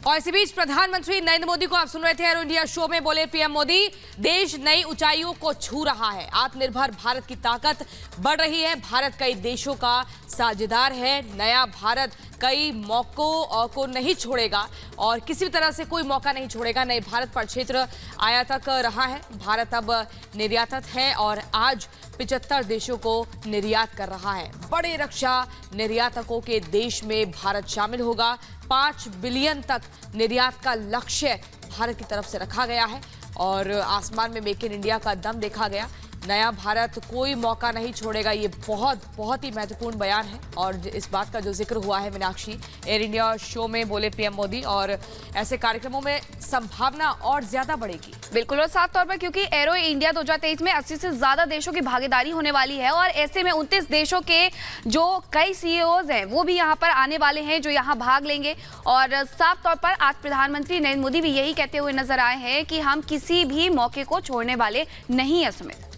और इसी बीच प्रधानमंत्री नरेंद्र मोदी को आप सुन रहे थे एरो इंडिया शो में, बोले पीएम मोदी, देश नई ऊंचाइयों को छू रहा है, आत्मनिर्भर भारत की ताकत बढ़ रही है, भारत कई देशों का साझेदार है, नया भारत कई मौकों को नहीं छोड़ेगा और किसी भी तरह से कोई मौका नहीं छोड़ेगा। नए भारत पर क्षेत्र आयातक रहा है, भारत अब निर्यातक है और आज 75 देशों को निर्यात कर रहा है। बड़े रक्षा निर्यातकों के देश में भारत शामिल होगा। 5 बिलियन तक निर्यात का लक्ष्य भारत की तरफ से रखा गया है और आसमान में मेक इन इंडिया का दम देखा गया। नया भारत कोई मौका नहीं छोड़ेगा, ये बहुत ही महत्वपूर्ण बयान है और इस बात का जो जिक्र हुआ है मीनाक्षी एयर इंडिया शो में, बोले पीएम मोदी, और ऐसे कार्यक्रमों में संभावना और ज्यादा बढ़ेगी। बिल्कुल, और साफ तौर पर क्योंकि एरो इंडिया 2023 में 80 से ज्यादा देशों की भागीदारी होने वाली है और ऐसे में 29 देशों के जो कई सीईओज हैं वो भी यहाँ पर आने वाले हैं जो यहाँ भाग लेंगे। और साफ तौर पर आज प्रधानमंत्री नरेंद्र मोदी भी यही कहते हुए नजर आए हैं कि हम किसी भी मौके को छोड़ने वाले नहीं है। सुमित,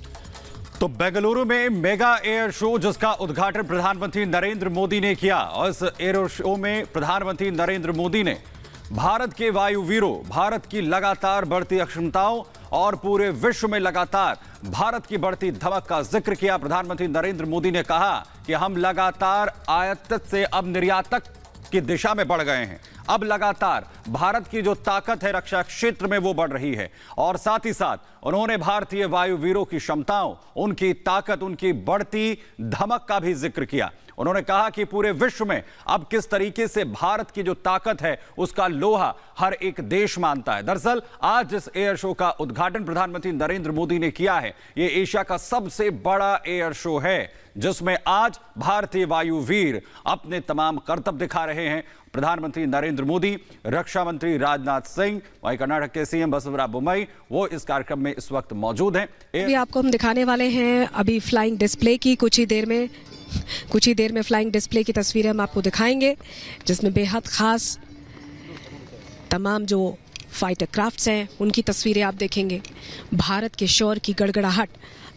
तो बेंगलुरु में मेगा एयर शो जिसका उद्घाटन प्रधानमंत्री नरेंद्र मोदी ने किया और इस एयर शो में प्रधानमंत्री नरेंद्र मोदी ने भारत के वायुवीरों, भारत की लगातार बढ़ती अक्षमताओं और पूरे विश्व में लगातार भारत की बढ़ती धमक का जिक्र किया। प्रधानमंत्री नरेंद्र मोदी ने कहा कि हम लगातार आयात से अब निर्यातक की दिशा में बढ़ गए हैं। अब लगातार भारत की जो ताकत है रक्षा क्षेत्र में वो बढ़ रही है और साथ ही साथ उन्होंने भारतीय वायुवीरों की क्षमताओं, उनकी ताकत, उनकी बढ़ती धमक का भी जिक्र किया। उन्होंने कहा कि पूरे विश्व में अब किस तरीके से भारत की जो ताकत है उसका लोहा हर एक देश मानता है। दरअसल आज इस एयर शो का उद्घाटन प्रधानमंत्री नरेंद्र मोदी ने किया है। ये एशिया का सबसे बड़ा एयर शो है जिसमें आज भारतीय वायुवीर अपने तमाम करतब दिखा रहे हैं। प्रधानमंत्री नरेंद्र मोदी, रक्षा मंत्री राजनाथ सिंह, वहीं कर्नाटक के सीएम बसवराज बोम्मई वो इस कार्यक्रम में इस वक्त मौजूद हैं। अभी आपको हम दिखाने वाले हैं अभी फ्लाइंग डिस्प्ले की, कुछ ही देर में फ्लाइंग डिस्प्ले की तस्वीरें हम आपको दिखाएंगे जिसमें बेहद खास तमाम जो फाइटर क्राफ्ट्स हैं उनकी तस्वीरें आप देखेंगे। भारत के शौर्य की गड़गड़ाहट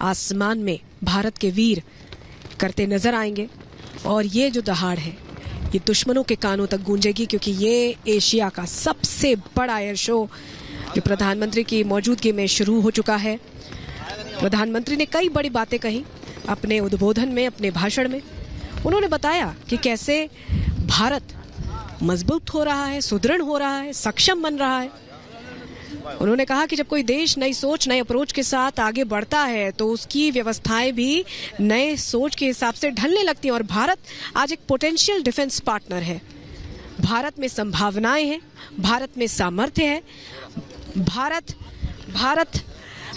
आसमान में भारत के वीर करते नजर आएंगे और ये जो दहाड़ है ये दुश्मनों के कानों तक गूंजेगी क्योंकि ये एशिया का सबसे बड़ा एयर शो जो प्रधानमंत्री की मौजूदगी में शुरू हो चुका है। प्रधानमंत्री ने कई बड़ी बातें कही अपने उद्बोधन में, अपने भाषण में। उन्होंने बताया कि कैसे भारत मजबूत हो रहा है, सुदृढ़ हो रहा है, सक्षम बन रहा है। उन्होंने कहा कि जब कोई देश नई सोच, नए अप्रोच के साथ आगे बढ़ता है तो उसकी व्यवस्थाएं भी नए सोच के हिसाब से ढलने लगती हैं और भारत आज एक पोटेंशियल डिफेंस पार्टनर है। भारत में संभावनाएं हैं, भारत में सामर्थ्य है, भारत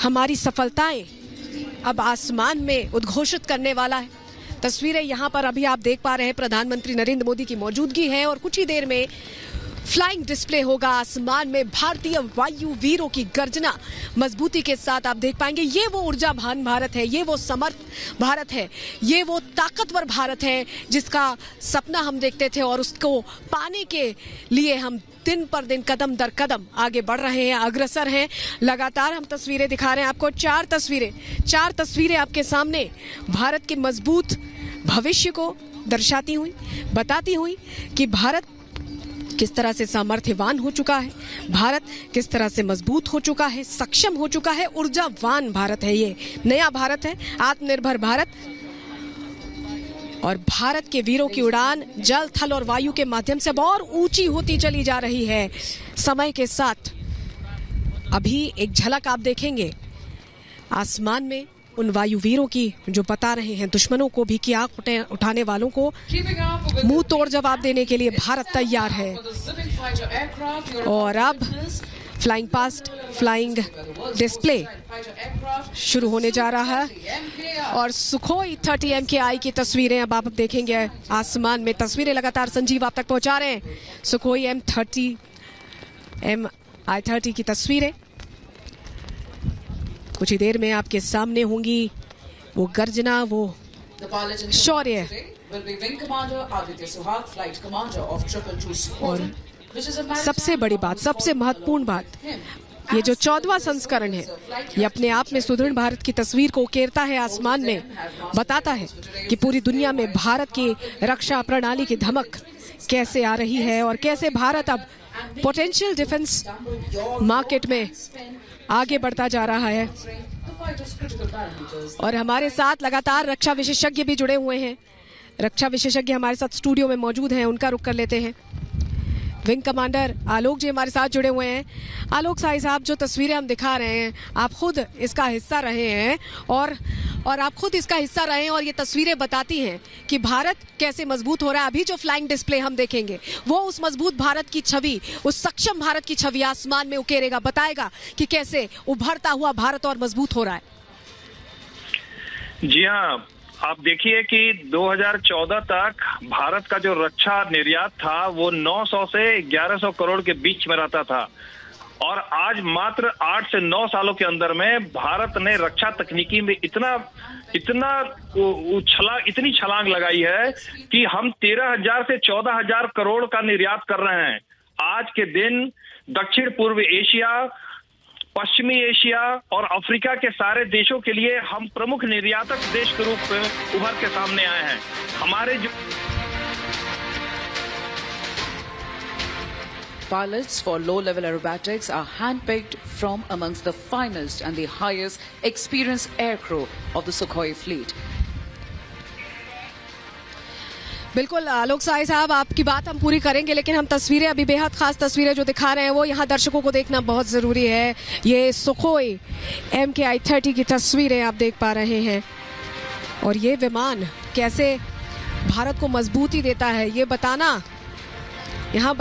हमारी सफलताएं अब आसमान में उद्घोषित करने वाला है। तस्वीरें यहाँ पर अभी आप देख पा रहे हैं, प्रधानमंत्री नरेंद्र मोदी की मौजूदगी है और कुछ ही देर में फ्लाइंग डिस्प्ले होगा आसमान में। भारतीय वायु वीरों की गर्जना मजबूती के साथ आप देख पाएंगे। ये वो ऊर्जावान भारत है, ये वो समर्थ भारत है, ये वो ताकतवर भारत है जिसका सपना हम देखते थे और उसको पाने के लिए हम दिन पर दिन कदम दर कदम आगे बढ़ रहे हैं, अग्रसर हैं। लगातार हम तस्वीरें दिखा रहे हैं आपको, चार तस्वीरें आपके सामने भारत के मजबूत भविष्य को दर्शाती हुई, बताती हुई कि भारत किस तरह से सामर्थ्यवान हो चुका है, भारत किस तरह से मजबूत हो चुका है, सक्षम हो चुका है, ऊर्जावान भारत है। ये नया भारत है, आत्मनिर्भर भारत। और भारत के वीरों की उड़ान जल, थल और वायु के माध्यम से और ऊंची होती चली जा रही है समय के साथ। अभी एक झलक आप देखेंगे आसमान में उन वायुवीरों की जो बता रहे हैं दुश्मनों को भी कि आंख उठाने वालों को मुंह तोड़ जवाब देने के लिए भारत तैयार है। और अब फ्लाइंग डिस्प्ले शुरू होने जा रहा है और सुखोई 30 MKI की तस्वीरें अब आप देखेंगे आसमान में। तस्वीरें लगातार संजीव आप तक पहुंचा रहे हैं। सुखोई Mi-30 की तस्वीरें कुछ ही देर में आपके सामने होंगी। वो गर्जना, वो शौर्य और सबसे बड़ी बात, सबसे महत्वपूर्ण बात, ये जो 14वां संस्करण है ये अपने आप में सुदृढ़ भारत की तस्वीर को उकेरता है आसमान में, बताता है कि पूरी दुनिया में भारत की रक्षा प्रणाली की धमक कैसे आ रही है और कैसे भारत अब पोटेंशियल डिफेंस मार्केट में आगे बढ़ता जा रहा है और हमारे साथ लगातार रक्षा विशेषज्ञ भी जुड़े हुए हैं। रक्षा विशेषज्ञ हमारे साथ स्टूडियो में मौजूद हैं, उनका रुख कर लेते हैं। विंग कमांडर आलोक जी हमारे साथ जुड़े हुए हैं। आलोक साहब, जो तस्वीरें हम दिखा रहे हैं, आप खुद इसका हिस्सा रहे हैं और आप खुद इसका हिस्सा रहे हैं और ये तस्वीरें बताती हैं कि भारत कैसे मजबूत हो रहा है। अभी जो फ्लाइंग डिस्प्ले हम देखेंगे वो उस मजबूत भारत की छवि, उस सक्षम भारत की छवि आसमान में उकेरेगा, बताएगा कि कैसे उभरता हुआ भारत और मजबूत हो रहा है। जी हाँ, आप देखिए कि 2014 तक भारत का जो रक्षा निर्यात था वो 900 से 1100 करोड़ के बीच में रहता था और आज मात्र 8 से 9 सालों के अंदर में भारत ने रक्षा तकनीकी में इतनी छलांग लगाई है कि हम 13,000 से 14,000 करोड़ का निर्यात कर रहे हैं। आज के दिन दक्षिण पूर्व एशिया, पश्चिमी एशिया और अफ्रीका के सारे देशों के लिए हम प्रमुख निर्यातक देश के रूप में उभर के सामने आए हैं। हमारे जो pilots for low-level aerobatics are handpicked from amongst the finest and the highest experienced aircrew of the Sukhoi fleet. बिल्कुल आलोक साहब, आपकी बात हम पूरी करेंगे, लेकिन हम तस्वीरें, अभी बेहद खास तस्वीरें जो दिखा रहे हैं वो यहाँ दर्शकों को देखना बहुत ज़रूरी है। ये सुखोई MKI-30 की तस्वीरें आप देख पा रहे हैं और ये विमान कैसे भारत को मजबूती देता है ये बताना यहाँ